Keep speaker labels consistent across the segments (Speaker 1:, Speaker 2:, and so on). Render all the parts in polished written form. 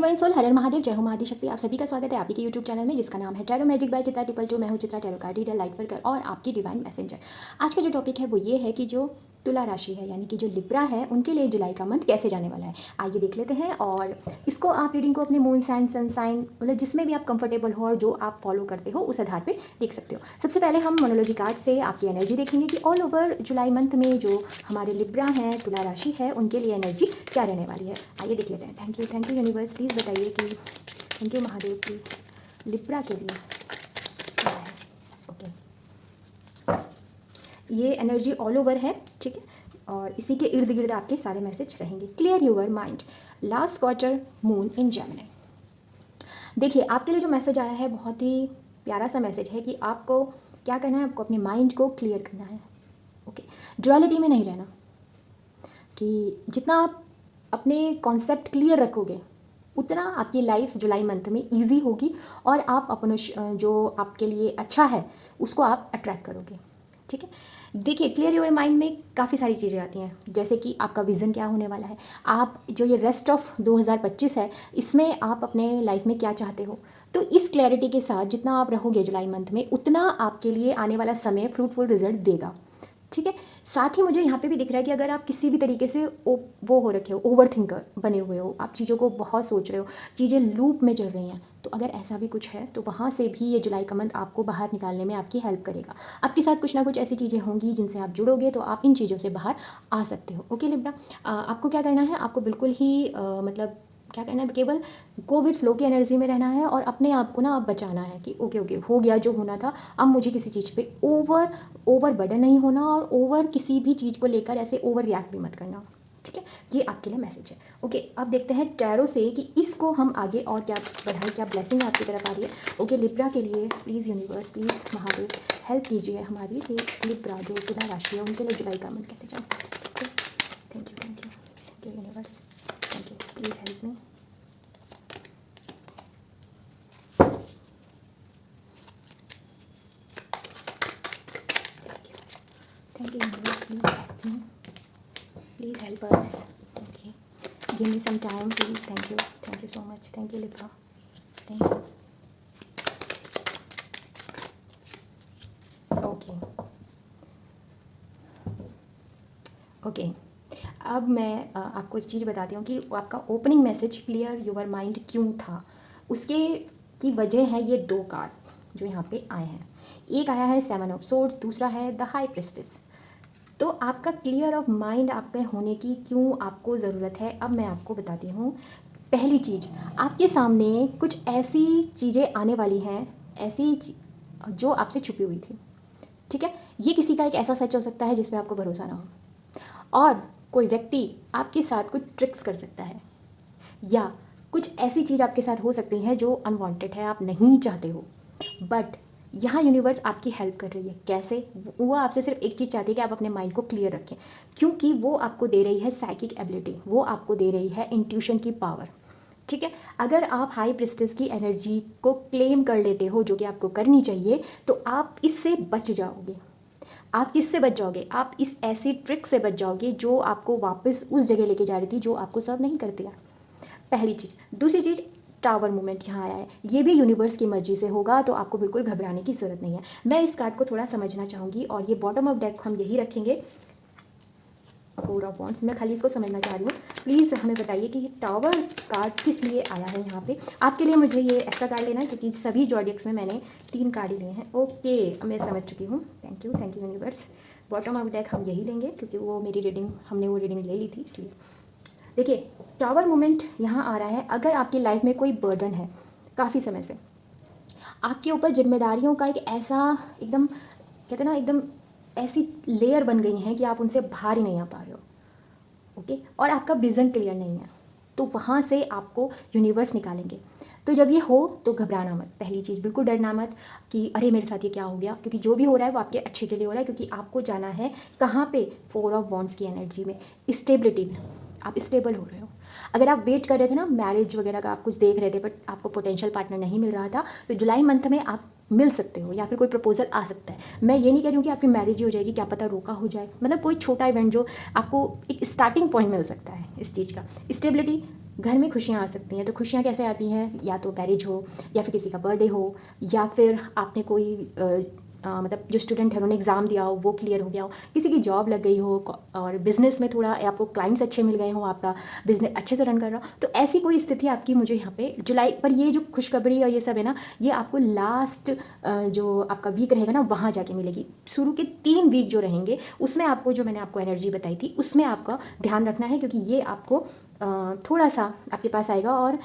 Speaker 1: Divine soul, हर हर महादेव, जय हो महाशक्ति। आप सभी का स्वागत है आपकी के यूट्यूब चैनल में जिसका नाम है टैरो मैजिक बाय चित्रा 222। मैं हूँ Chitra tarot card reader, light worker और आपकी डिवाइन मैसेंजर। आज का जो टॉपिक है वो ये है कि जो तुला राशि है यानी कि जो लिब्रा है उनके लिए जुलाई का मंथ कैसे जाने वाला है, आइए देख लेते हैं। और इसको आप रीडिंग को अपने मून साइन, सन साइन, मतलब जिसमें भी आप कंफर्टेबल हो और जो आप फॉलो करते हो उस आधार पे देख सकते हो। सबसे पहले हम मोनोलॉजी कार्ड से आपकी एनर्जी देखेंगे कि ऑल ओवर जुलाई मंथ में जो हमारे लिब्रा हैं, तुला राशि है, उनके लिए एनर्जी क्या रहने वाली है, आइए देख लेते हैं। थैंक यू यूनिवर्स, प्लीज़ बताइए कि थैंक यू महादेव की लिब्रा के लिए क्या है। ओके, ये एनर्जी ऑल ओवर है, ठीक है, और इसी के इर्द गिर्द आपके सारे मैसेज रहेंगे। Clear your mind, last quarter moon in Gemini. देखिए, आपके लिए जो मैसेज आया है बहुत ही प्यारा सा मैसेज है कि आपको क्या करना है, आपको अपने माइंड को क्लियर करना है। ओके, ड्युअलिटी में नहीं रहना, कि जितना आप अपने कॉन्सेप्ट क्लियर रखोगे उतना आपकी लाइफ जुलाई मंथ में इजी होगी और आप अपने जो आपके लिए अच्छा है उसको आप अट्रैक्ट करोगे, ठीक है। देखिए, क्लियर योर माइंड में काफ़ी सारी चीज़ें आती हैं, जैसे कि आपका विज़न क्या होने वाला है, आप जो ये रेस्ट ऑफ 2025 है इसमें आप अपने लाइफ में क्या चाहते हो। तो इस क्लैरिटी के साथ जितना आप रहोगे जुलाई मंथ में उतना आपके लिए आने वाला समय फ्रूटफुल रिजल्ट देगा, ठीक है। साथ ही मुझे यहाँ पे भी दिख रहा है कि अगर आप किसी भी तरीके से वो हो रखे हो, ओवर थिंकर बने हुए हो, आप चीज़ों को बहुत सोच रहे हो, चीज़ें लूप में चल रही हैं, तो अगर ऐसा भी कुछ है तो वहाँ से भी ये जुलाई का मंथ आपको बाहर निकालने में आपकी हेल्प करेगा। आपके साथ कुछ ना कुछ ऐसी चीज़ें होंगी जिनसे आप जुड़ोगे तो आप इन चीज़ों से बाहर आ सकते हो। ओके लिब्रा, आपको क्या करना है, आपको बिल्कुल ही मतलब क्या करना है, केवल गो विथ फ्लो की एनर्जी में रहना है और अपने आप को ना आप बचाना है कि ओके हो गया जो होना था, अब मुझे किसी चीज़ पे ओवर बर्डन नहीं होना और ओवर किसी भी चीज़ को लेकर ऐसे ओवर रिएक्ट भी मत करना, ठीक है। ये आपके लिए मैसेज है। ओके, अब देखते हैं टैरो से कि इसको हम आगे और क्या बढ़ाएं, क्या ब्लेसिंग आपकी तरफ आ रही है। ओके, लिब्रा के लिए please universe, please Mahadev help कीजिए हमारी लिब्रा जो तुला राशि है उनके लिए जुलाई का मंथ कैसे जाए। Thank you universe, thank you, please help me. Thank you, universe. Please help me. Please help us. Okay. Give me some time, please. Thank you. Thank you so much. Thank you, Libra. Thank you. Okay. Okay. अब मैं आपको एक चीज़ बताती हूँ कि आपका opening message clear your mind क्यों था, उसके की वजह है ये दो कार्ड जो यहाँ पे आए हैं। एक आया है 7 ऑफ सोर्ड्स, दूसरा है द हाई प्रिस्टेस। तो आपका क्लियर ऑफ माइंड आप पे होने की क्यों आपको ज़रूरत है, अब मैं आपको बताती हूँ। पहली चीज़, आपके सामने कुछ ऐसी चीज़ें आने वाली हैं, ऐसी जो आपसे छुपी हुई थी, ठीक है। ये किसी का एक ऐसा सच हो सकता है जिस पे आपको भरोसा ना हो, और कोई व्यक्ति आपके साथ कुछ ट्रिक्स कर सकता है, या कुछ ऐसी चीज़ आपके साथ हो सकती है जो अनवांटेड है, आप नहीं चाहते हो, बट यहाँ यूनिवर्स आपकी हेल्प कर रही है। कैसे? वो आपसे सिर्फ एक चीज़ चाहती है कि आप अपने माइंड को क्लियर रखें, क्योंकि वो आपको दे रही है साइकिक एबिलिटी, वो आपको दे रही है इंट्यूशन की पावर, ठीक है। अगर आप हाई प्रिस्टेस की एनर्जी को क्लेम कर लेते हो, जो कि आपको करनी चाहिए, तो आप इससे बच जाओगे। आप किससे बच जाओगे? आप इस ऐसी ट्रिक से बच जाओगे जो आपको वापस उस जगह लेके जा रही थी जो आपको सर्व नहीं करती है। पहली चीज़। दूसरी चीज़, टावर मूवमेंट यहाँ आया है, ये भी यूनिवर्स की मर्जी से होगा, तो आपको बिल्कुल घबराने की ज़रूरत नहीं है। मैं इस कार्ड को थोड़ा समझना चाहूँगी और ये बॉटम ऑफ डेक हम यही रखेंगे, 4 ऑफ वॉन्ड्स। मैं खाली इसको समझना चाह रही हूँ। प्लीज़ हमें बताइए कि टावर कार्ड किस लिए आया है यहाँ पे। आपके लिए मुझे ये एक्स्ट्रा कार्ड लेना है क्योंकि सभी जॉडियक्स में मैंने 3 कार्ड ही लिए हैं। ओके, मैं समझ चुकी हूँ। Thank you universe. Bottom of deck हम यही लेंगे क्योंकि वो मेरी रीडिंग, हमने वो रीडिंग ले ली थी इसलिए। देखिए, टावर मूवमेंट यहाँ आ रहा है। अगर आपकी लाइफ में कोई बर्डन है काफ़ी समय से, आपके ऊपर जिम्मेदारियों का एक ऐसा एकदम, कहते हैं ना, एकदम ऐसी लेयर बन गई हैं कि आप उनसे बाहर ही नहीं आ पा रहे हो, ओके, और आपका विज़न क्लियर नहीं है, तो वहाँ से आपको यूनिवर्स निकालेंगे। तो जब ये हो तो घबराना मत। पहली चीज़, बिल्कुल डरना मत कि अरे मेरे साथ ये क्या हो गया, क्योंकि जो भी हो रहा है वो आपके अच्छे के लिए हो रहा है, क्योंकि आपको जाना है कहाँ पे, 4 ऑफ वॉन्ड्स की एनर्जी में, स्टेबिलिटी में। आप स्टेबल हो रहे हो। अगर आप वेट कर रहे थे ना मैरिज वगैरह का, आप कुछ देख रहे थे बट आपको पोटेंशियल पार्टनर नहीं मिल रहा था, तो जुलाई मंथ में आप मिल सकते हो, या फिर कोई प्रपोजल आ सकता है। मैं ये नहीं कह रही हूँ कि आपकी मैरिज ही हो जाएगी, क्या पता रोका हो जाए, मतलब कोई छोटा इवेंट जो आपको एक स्टार्टिंग पॉइंट मिल सकता है इस चीज़ का। स्टेबिलिटी घर में खुशियाँ आ सकती हैं। तो खुशियाँ कैसे आती हैं, या तो मैरिज हो, या फिर किसी का बर्थडे हो, या फिर आपने कोई मतलब जो स्टूडेंट है उन्होंने एग्ज़ाम दिया हो वो क्लियर हो गया हो, किसी की जॉब लग गई हो, और बिज़नेस में थोड़ा आपको क्लाइंट्स अच्छे मिल गए हो, आपका बिज़नेस अच्छे से रन कर रहा हो, तो ऐसी कोई स्थिति आपकी मुझे यहाँ पे जुलाई पर, ये जो खुशखबरी और ये सब है ना, ये आपको लास्ट जो आपका वीक रहेगा ना वहाँ जाके मिलेगी। शुरू के 3 वीक जो रहेंगे उसमें आपको, जो मैंने आपको एनर्जी बताई थी, उसमें आपका ध्यान रखना है, क्योंकि ये आपको थोड़ा सा आपके पास आएगा। और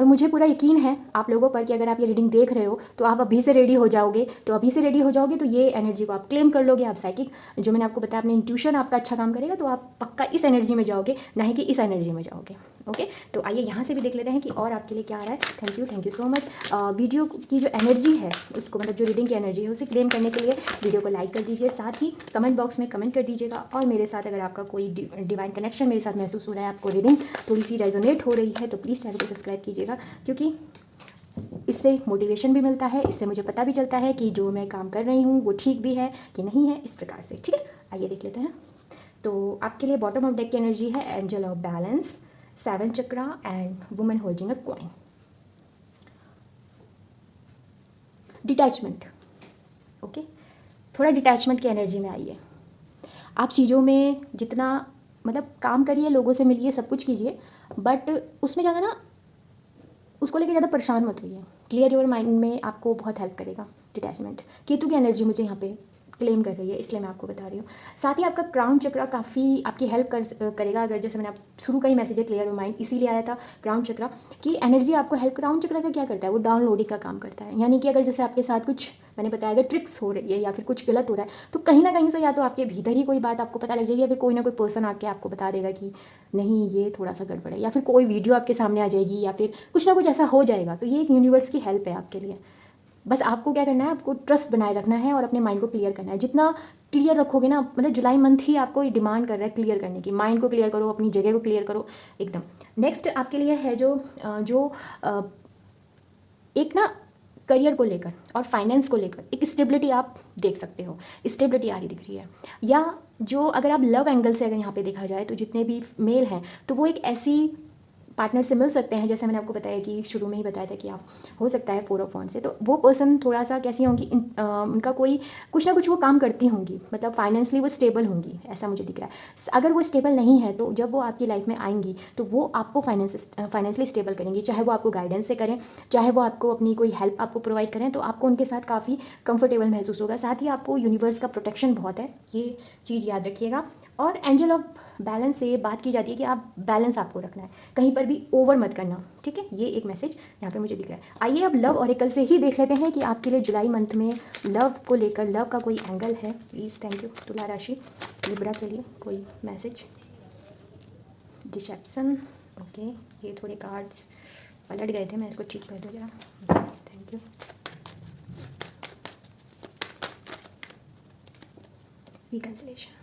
Speaker 1: मुझे पूरा यकीन है आप लोगों पर कि अगर आप ये रीडिंग देख रहे हो तो आप अभी से रेडी हो जाओगे। तो अभी से रेडी हो जाओगे तो ये एनर्जी को आप क्लेम कर लोगे। आप साइकिक, जो मैंने आपको बताया, अपने इंट्यूशन आपका अच्छा काम करेगा, तो आप पक्का इस एनर्जी में जाओगे, ना ही कि इस एनर्जी में जाओगे। ओके, तो आइए यहाँ से भी देख लेते हैं कि और आपके लिए क्या आ रहा है। Thank you so much. Video की जो एनर्जी है उसको, मतलब जो रीडिंग की एनर्जी है उसे क्लेम करने के लिए वीडियो को लाइक कर दीजिए, साथ ही कमेंट बॉक्स में कमेंट कर दीजिएगा। और मेरे साथ अगर आपका कोई डिवाइन कनेक्शन मेरे साथ महसूस हो रहा है, आपको रीडिंग थोड़ी सी रेजोनेट हो रही है, तो प्लीज़ चैनल को सब्सक्राइब कीजिएगा, क्योंकि इससे मोटिवेशन भी मिलता है, इससे मुझे पता भी चलता है कि जो मैं काम कर रही हूँ वो ठीक भी है कि नहीं है, इस प्रकार से। ठीक है, आइए देख लेते हैं। तो आपके लिए बॉटम ऑफ डेक की एनर्जी है angel of balance, 7 chakra and woman holding a coin. Detachment. Okay, थोड़ा डिटैचमेंट की एनर्जी में आइए। आप चीज़ों में जितना मतलब काम करिए, लोगों से मिलिए, सब कुछ कीजिए, बट उसमें ज़्यादा ना उसको लेके ज़्यादा परेशान मत होइए। क्लियर योर माइंड में आपको बहुत हेल्प करेगा डिटैचमेंट। केतु की एनर्जी मुझे यहाँ पे क्लेम कर रही है, इसलिए मैं आपको बता रही हूँ। साथ ही आपका क्राउन चक्रा काफ़ी आपकी हेल्प करेगा। अगर जैसे मैंने आप शुरू का ही मैसेज है क्लियर योर माइंड, इसीलिए आया था क्राउन चक्रा की एनर्जी आपको हेल्प। क्राउन चक्रा का क्या करता है, वो डाउनलोडिंग का काम करता है। यानी कि अगर जैसे आपके साथ कुछ, मैंने बताया, अगर ट्रिक्स हो रही है या फिर कुछ गलत हो रहा है, तो कहीं ना कहीं से या तो आपके भीतर ही कोई बात आपको पता लग जाएगी, या फिर कोई ना कोई पर्सन आके आपको बता देगा कि नहीं ये थोड़ा सा गड़बड़ है, या फिर कोई वीडियो आपके सामने आ जाएगी, या फिर कुछ ना कुछ ऐसा हो जाएगा। तो ये एक यूनिवर्स की हेल्प है आपके लिए। बस आपको क्या करना है, आपको ट्रस्ट बनाए रखना है और अपने माइंड को क्लियर करना है। जितना क्लियर रखोगे ना, मतलब जुलाई मंथ ही आपको ये डिमांड कर रहा है क्लियर करने की। माइंड को क्लियर करो, अपनी जगह को क्लियर करो एकदम। नेक्स्ट आपके लिए है जो एक ना करियर को लेकर और फाइनेंस को लेकर एक स्टेबिलिटी आप देख सकते हो। स्टेबिलिटी आ रही दिख रही है। या जो अगर आप लव एंगल से अगर यहाँ पे देखा जाए, तो जितने भी मेल हैं, तो वो एक ऐसी पार्टनर से मिल सकते हैं, जैसे मैंने आपको बताया कि शुरू में ही बताया था कि आप हो सकता है 4 ऑफ वॉन्ड्स से। तो वो पर्सन थोड़ा सा कैसी होंगी, उनका कोई कुछ ना कुछ वो काम करती होंगी, मतलब फाइनेंशियली वो स्टेबल होंगी, ऐसा मुझे दिख रहा है। अगर वो स्टेबल नहीं है तो जब वो आपकी लाइफ में आएंगी तो वो आपको फाइनेंशियली स्टेबल करेंगी। चाहे वो आपको गाइडेंस से करें, चाहे वो आपको अपनी कोई हेल्प आपको प्रोवाइड करें, तो आपको उनके साथ काफ़ी कंफर्टेबल महसूस होगा। साथ ही आपको यूनिवर्स का प्रोटेक्शन बहुत है, ये चीज़ याद रखिएगा। और एंजल ऑफ बैलेंस से बात की जाती है कि आप बैलेंस आपको रखना है, कहीं पर भी ओवर मत करना। ठीक है, ये एक मैसेज यहाँ पे मुझे दिख रहा है। आइए अब लव ऑरेकल से ही देख लेते हैं कि आपके लिए जुलाई मंथ में लव को लेकर, लव का कोई एंगल है। Please, thank you. तुला राशि लिब्रा के लिए कोई मैसेज। डिसेप्शन। ओके, ये थोड़े कार्ड्स पलट गए थे, मैं इसको ठीक कर दूँ जरा। Thank you. Reconciliation,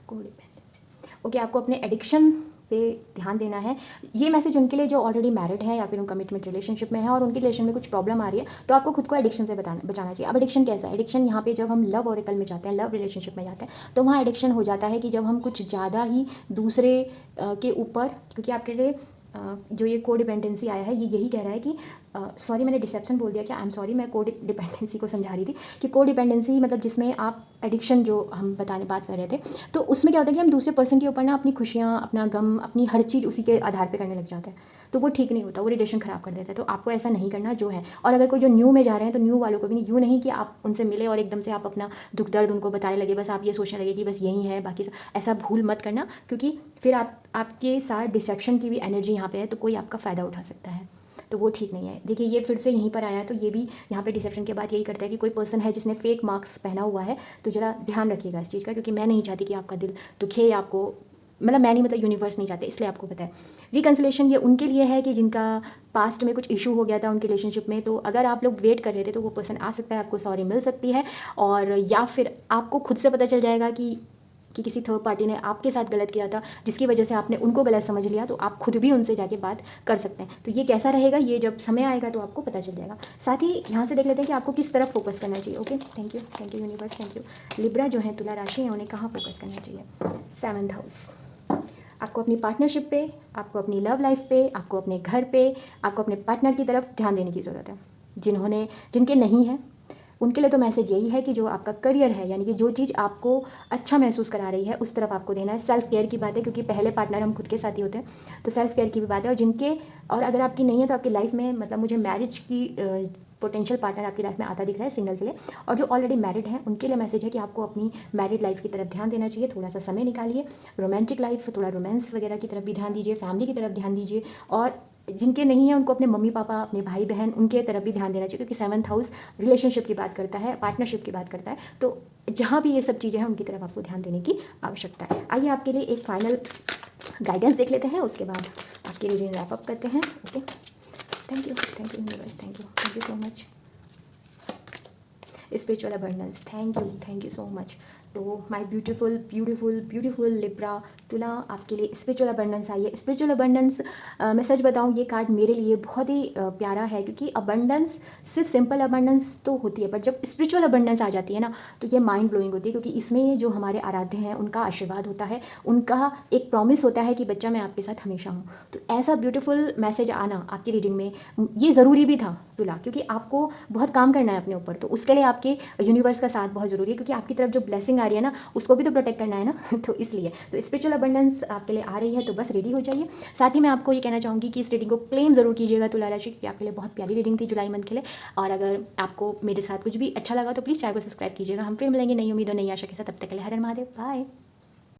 Speaker 1: codependency. Okay, आपको अपने एडिक्शन पे ध्यान देना है। ये मैसेज उनके लिए जो ऑलरेडी मैरिड है या फिर उन कमिटमेंट रिलेशनशिप में है और उनके रिलेशन में कुछ प्रॉब्लम आ रही है, तो आपको खुद को एडिक्शन से बचाना चाहिए। अब एडिक्शन कैसा है, एडिक्शन यहाँ पे जब हम लव ऑरेकल में जाते हैं, लव रिलेशनशिप में जाते हैं, तो वहाँ एडिक्शन हो जाता है कि जब हम कुछ ज़्यादा ही दूसरे के ऊपर, क्योंकि आपके लिए जो ये को डिपेंडेंसी आया है, ये यही कह रहा है कि सॉरी मैंने डिसेप्शन बोल दिया क्या, आई एम सॉरी, मैं को डिपेंडेंसी को समझा रही थी कि को डिपेंडेंसी मतलब जिसमें आप एडिक्शन जो हम बात कर रहे थे, तो उसमें क्या होता है कि हम दूसरे पर्सन के ऊपर ना अपनी खुशियाँ, अपना गम, अपनी हर चीज़ उसी के आधार पे करने लग जाते हैं, तो वो ठीक नहीं होता, वो रिलेशन ख़राब कर देता है। तो आपको ऐसा नहीं करना जो है। और अगर कोई जो न्यू में जा रहे हैं, तो न्यू वालों को भी यूँ नहीं कि आप उनसे मिले और एकदम से आप अपना दुख दर्द उनको बताने लगे, बस आप ये सोचने लगे कि बस यही है, बाकी ऐसा भूल मत करना, क्योंकि फिर आपके साथ डिस्ट्रैक्शन की भी एनर्जी यहाँ पे है, तो कोई आपका फ़ायदा उठा सकता है, तो वो ठीक नहीं है। देखिए ये फिर से यहीं पर आया है, तो ये भी यहाँ पे डिसेप्शन के बाद यही करता है कि कोई पर्सन है जिसने फेक मार्क्स पहना हुआ है, तो ज़रा ध्यान रखिएगा इस चीज़ का, क्योंकि मैं नहीं चाहती कि आपका दिल दुखे, आपको मतलब मैं नहीं, मतलब यूनिवर्स नहीं चाहते, इसलिए आपको पता है। रिकंसिलेशन ये उनके लिए है कि जिनका पास्ट में कुछ इशू हो गया था उनके रिलेशनशिप में, तो अगर आप लोग वेट कर रहे थे तो वो पर्सन आ सकता है, आपको सॉरी मिल सकती है, और या फिर आपको खुद से पता चल जाएगा कि किसी थर्ड पार्टी ने आपके साथ गलत किया था, जिसकी वजह से आपने उनको गलत समझ लिया, तो आप खुद भी उनसे जाके बात कर सकते हैं। तो ये कैसा रहेगा, ये जब समय आएगा तो आपको पता चल जाएगा। साथ ही यहाँ से देख लेते हैं कि आपको किस तरफ फोकस करना चाहिए। Okay, thank you universe, thank you. Libra जो है तुला राशि है, उन्हें कहाँ फोकस करना चाहिए। 7th house. आपको अपनी पार्टनरशिप पे, आपको अपनी लव लाइफ पे, आपको अपने घर पे, आपको अपने पार्टनर की तरफ ध्यान देने की ज़रूरत है। जिनके नहीं है उनके लिए तो मैसेज यही है कि जो आपका करियर है, यानी कि जो चीज़ आपको अच्छा महसूस करा रही है उस तरफ आपको देना है। सेल्फ केयर की बात है, क्योंकि पहले पार्टनर हम खुद के साथ ही होते हैं, तो सेल्फ केयर की भी बात है। और अगर आपकी नहीं है तो आपकी लाइफ में मतलब मुझे मैरिज की पोटेंशियल पार्टनर आपकी लाइफ में आता दिख रहा है सिंगल के लिए। और जो ऑलरेडी मैरिड हैं उनके लिए मैसेज है कि आपको अपनी मैरिड लाइफ की तरफ ध्यान देना चाहिए, थोड़ा सा समय निकालिए। रोमांटिक लाइफ, थोड़ा रोमांस वगैरह की तरफ भी ध्यान दीजिए, फैमिली की तरफ ध्यान दीजिए। और जिनके नहीं है उनको अपने मम्मी पापा, अपने भाई बहन, उनके तरफ भी ध्यान देना चाहिए, क्योंकि 7th हाउस रिलेशनशिप की बात करता है, पार्टनरशिप की बात करता है। तो जहाँ भी ये सब चीज़ें हैं उनकी तरफ आपको ध्यान देने की आवश्यकता है। आइए आपके लिए एक फाइनल गाइडेंस देख लेते हैं, उसके बाद आपकी रीडिंग रैप अप करते हैं। Okay, thank you universe, thank you so much. Spiritual abundance, thank you so much. तो my beautiful beautiful beautiful Libra Tula, आपके लिए स्पिरिचुअल अबंडेंस आई है। स्पिरिचुअल अबंडेंस, मैं सच बताऊं, ये कार्ड मेरे लिए बहुत ही प्यारा है, क्योंकि अबंडेंस सिर्फ सिंपल अबंडेंस तो होती है, पर जब स्पिरिचुअल अबंडेंस आ जाती है ना, तो ये माइंड ब्लोइंग होती है, क्योंकि इसमें जो हमारे आराध्य हैं उनका आशीर्वाद होता है, उनका एक प्रॉमिस होता है कि बच्चा मैं आपके साथ हमेशा हूँ। तो ऐसा ब्यूटीफुल मैसेज आना आपकी रीडिंग में ये ज़रूरी भी था तुला, क्योंकि आपको बहुत काम करना है अपने ऊपर, तो उसके लिए आपके यूनिवर्स का साथ बहुत ज़रूरी है, क्योंकि आपकी तरफ जो ब्लेसिंग आ रही है ना उसको भी तो प्रोटेक्ट करना है ना। तो इसलिए तो स्पिरिचुअल अबंडेंस आपके लिए आ रही है, तो बस रेडी हो जाइए। साथ ही मैं आपको ये कहना चाहूँगी कि इस रीडिंग को क्लेम ज़रूर कीजिएगा तुला राशि, क्योंकि आपके लिए बहुत प्यारी रीडिंग थी जुलाई मंथ के लिए। और अगर आपको मेरे साथ कुछ भी अच्छा लगा तो प्लीज़ चैनल को सब्सक्राइब कीजिएगा। हम फिर मिलेंगे नई उम्मीद और नई आशा के साथ, तब तक के लिए हर हर महादेव, बाय।